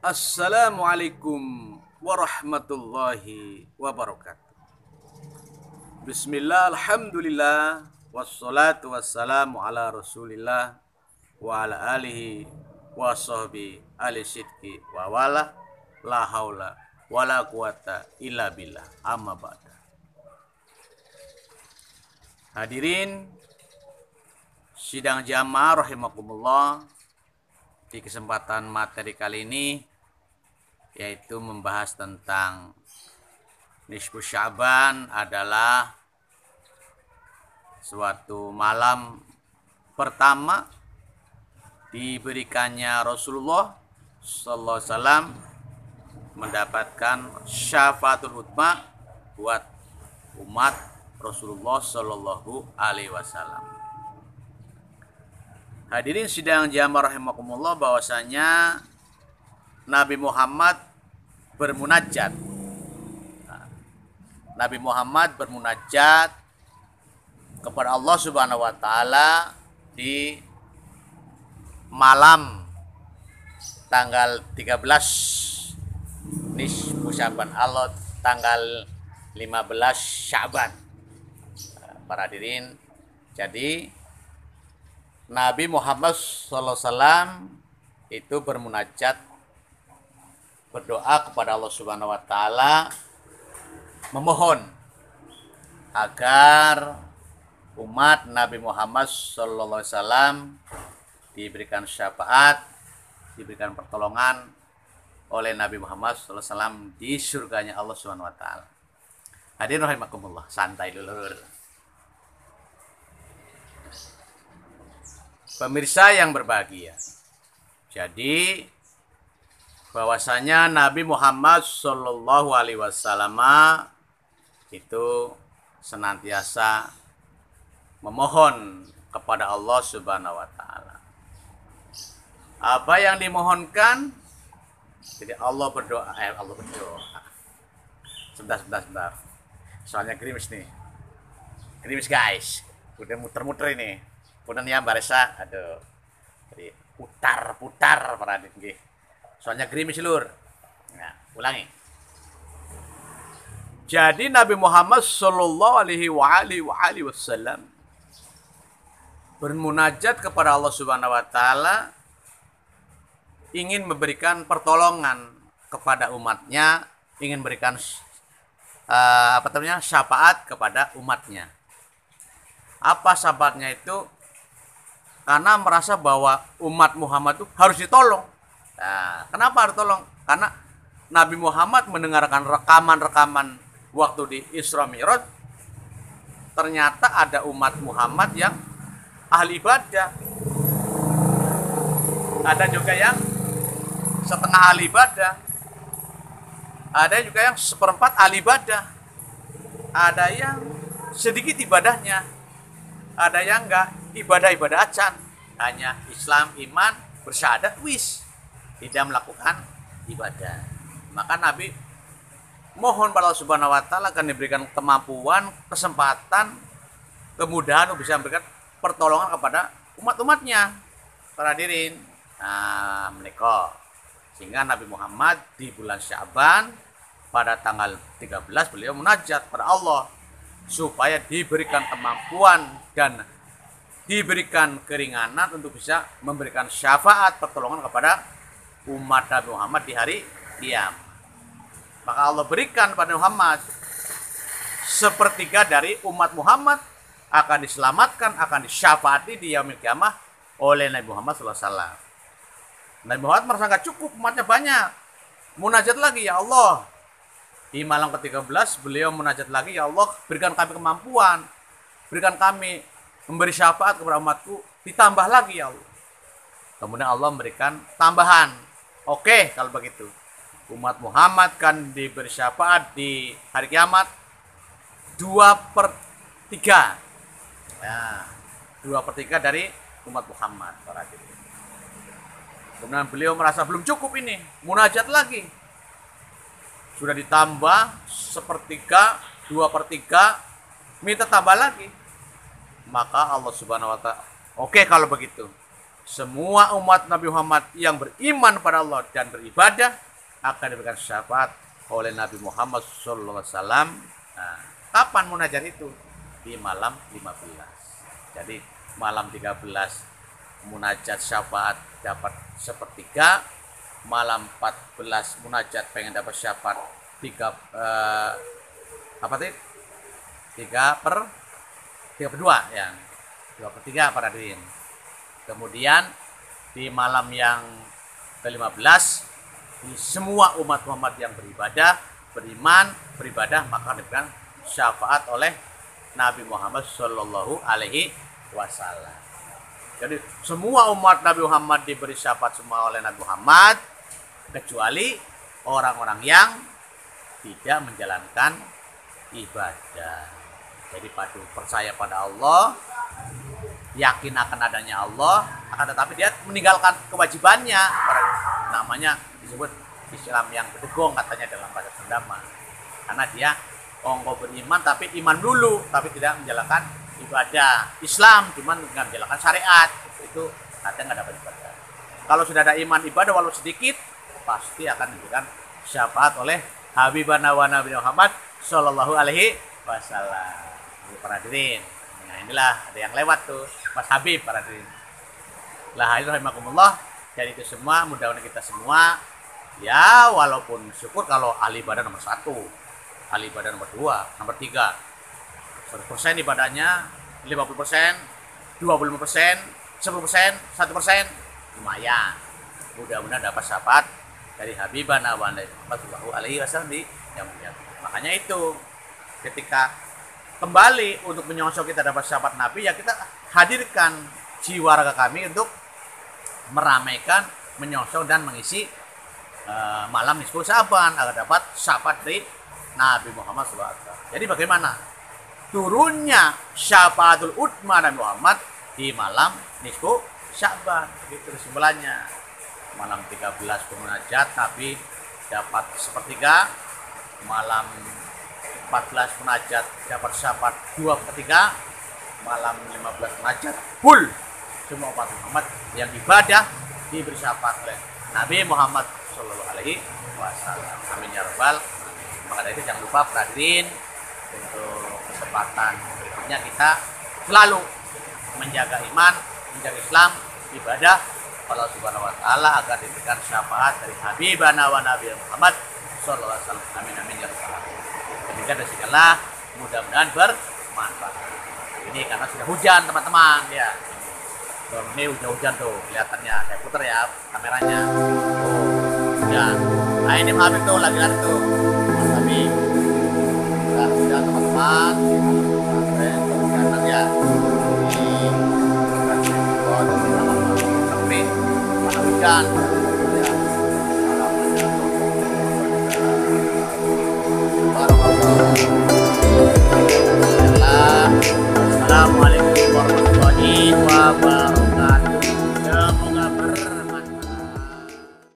Assalamualaikum warahmatullahi wabarakatuh. Bismillah, alhamdulillah, wassalatu wassalamu ala rasulillah wa ala alihi wa sahbihi ali sidki wa wala la haula wa la quwata illa billah amma ba'da. Hadirin sidang jamaah rahimakumullah, di kesempatan materi kali ini yaitu membahas tentang nisfu Sya'ban adalah suatu malam pertama diberikannya Rasulullah sallallahu alaihi wasallam mendapatkan syafaatul utma buat umat Rasulullah sallallahu alaihi wasallam. Hadirin sidang jamaah rahimakumullah, bahwasanya Nabi Muhammad bermunajat. Nabi Muhammad bermunajat kepada Allah Subhanahu wa taala di malam tanggal 13 nisfu Sya'ban, Allah tanggal 15 Sya'ban. Para hadirin, jadi Nabi Muhammad SAW itu bermunajat, berdoa kepada Allah Subhanahu wa taala, memohon agar umat Nabi Muhammad SAW diberikan syafaat, diberikan pertolongan oleh Nabi Muhammad SAW di surganya Allah Subhanahu wa taala. Hadirin rahimakumullah, santai dulu. Pemirsa yang berbahagia, jadi bahwasanya Nabi Muhammad Shallallahu Alaihi Wasallam itu senantiasa memohon kepada Allah Subhanahu Wa Taala. Apa yang dimohonkan, jadi Allah berdoa. Sebentar. Soalnya gerimis nih, gerimis guys. Udah muter-muter ini. Kemudian ya baresa, aduh, jadi putar para adik. Soalnya gerimis lur. Nah, ulangi. Jadi Nabi Muhammad Shallallahu Alaihi Wasallam bermunajat kepada Allah Subhanahu Wa Taala, ingin memberikan pertolongan kepada umatnya, ingin memberikan syafaat kepada umatnya. Apa syafaatnya itu? Karena merasa bahwa umat Muhammad itu harus ditolong. Nah, kenapa harus tolong? Karena Nabi Muhammad mendengarkan rekaman-rekaman waktu di Isra Mi'raj, ternyata ada umat Muhammad yang ahli ibadah. Ada juga yang setengah ahli ibadah. Ada juga yang seperempat ahli ibadah. Ada yang sedikit ibadahnya. Ada yang enggak ibadah acan, hanya Islam, iman, bersyahadat, wis, tidak melakukan ibadah. Maka Nabi mohon pada Allah Subhanahu wa taala akan diberikan kemampuan, kesempatan, kemudahan untuk bisa memberikan pertolongan kepada umat-umatnya, para hadirin. Nah, menikah. Sehingga Nabi Muhammad di bulan Sya'ban pada tanggal 13 beliau munajat pada Allah supaya diberikan kemampuan dan diberikan keringanan untuk bisa memberikan syafaat pertolongan kepada umat Nabi Muhammad di hari kiamat. Maka Allah berikan pada Muhammad sepertiga dari umat Muhammad akan diselamatkan, akan disyafaati di yaumil kiamah oleh Nabi Muhammad SAW. Nabi Muhammad merasa nggak cukup, umatnya banyak. Munajat lagi, ya Allah. Di malam ke-13 beliau munajat lagi, ya Allah, berikan kami kemampuan, berikan kami memberi syafaat kepada umatku, ditambah lagi ya Allah. Kemudian Allah memberikan tambahan. Oke, kalau begitu umat Muhammad kan diberi syafaat di hari kiamat 2/3. Nah, 2/3 dari umat Muhammad. Kemudian beliau merasa belum cukup ini, munajat lagi. Sudah ditambah 1/3, 2/3, minta tambah lagi. Maka Allah Subhanahu wa taala, oke kalau begitu, semua umat Nabi Muhammad yang beriman pada Allah dan beribadah akan diberikan syafaat oleh Nabi Muhammad SAW. Nah, kapan munajat itu? Di malam 15. Jadi malam 13 munajat syafaat dapat sepertiga, malam 14 munajat pengen dapat syafaat 3 per 2 ya. 2/3 para hadirin. Kemudian di malam yang ke-15 di semua umat Muhammad yang beribadah, beriman, beribadah maka diberikan syafaat oleh Nabi Muhammad Shallallahu Alaihi Wasallam. Jadi semua umat Nabi Muhammad diberi syafaat semua oleh Nabi Muhammad kecuali orang-orang yang tidak menjalankan ibadah. Jadi percaya pada Allah, yakin akan adanya Allah, akan tetapi dia meninggalkan kewajibannya. Namanya disebut Islam yang bedegong katanya dalam bahasa Sunda. Karena dia beriman tapi iman dulu, tapi tidak menjalankan ibadah Islam, cuman nggak menjalankan syariat, itu kadang nggak dapat ibadah. Kalau sudah ada iman ibadah walau sedikit, pasti akan diberikan syafaat oleh Habibana wa Nabi Muhammad Shallallahu Alaihi Wasallam. Para hadirin, nah inilah ada yang lewat tuh Mas Habib para hadirin. Lah hadirin rahimakumullah, jadi itu semua mudah-mudahan kita semua ya walaupun syukur kalau ahli ibadah nomor 1, ahli ibadah nomor 2, nomor 3, 100% ibadahnya, 50%, 25%, 10%, 1%, lumayan. Mudah-mudahan dapat syafaat dari Habibana wa Nabi Muhammad Shallallahu Alaihi Wasallam di yang mulia. Makanya itu ketika kembali untuk menyongsong kita dapat syafaat Nabi, ya kita hadirkan jiwa raga kami untuk meramaikan, menyongsong dan mengisi malam nisfu Syaban agar dapat syafaat dari Nabi Muhammad SAW. Jadi bagaimana turunnya syafaatul utma Nabi Muhammad di malam nisfu Syaban? Itu kesimpulannya. Malam 13 munajat Nabi dapat sepertiga, malam 14 munajat dapat syafaat 2/3, malam 15 munajat full semua umat Muhammad yang ibadah diberi syafaat oleh Nabi Muhammad Shallallahu Alaihi Wasallam. Amin ya rabbal. Maka dari itu jangan lupa hadirin untuk kesempatan berikutnya kita selalu menjaga iman, menjaga Islam, ibadah Allah Subhanahu Wa Taala agar diberikan syafaat dari Habibana wa Nabi Muhammad Shallallahu Alaihi Wasallam. Amin amin ya rabbal. Demikian dan segala mudah-mudahan bermanfaat. Ini karena sudah hujan teman-teman ya. Ini hujan-hujan tuh kelihatannya. Saya putar ya kameranya. Oh, hujan. Nah ini Habib tuh lagi lari tuh. Mas Habib. Hujan teman-teman. Hujan ya. Ini hujan. Mana hujan.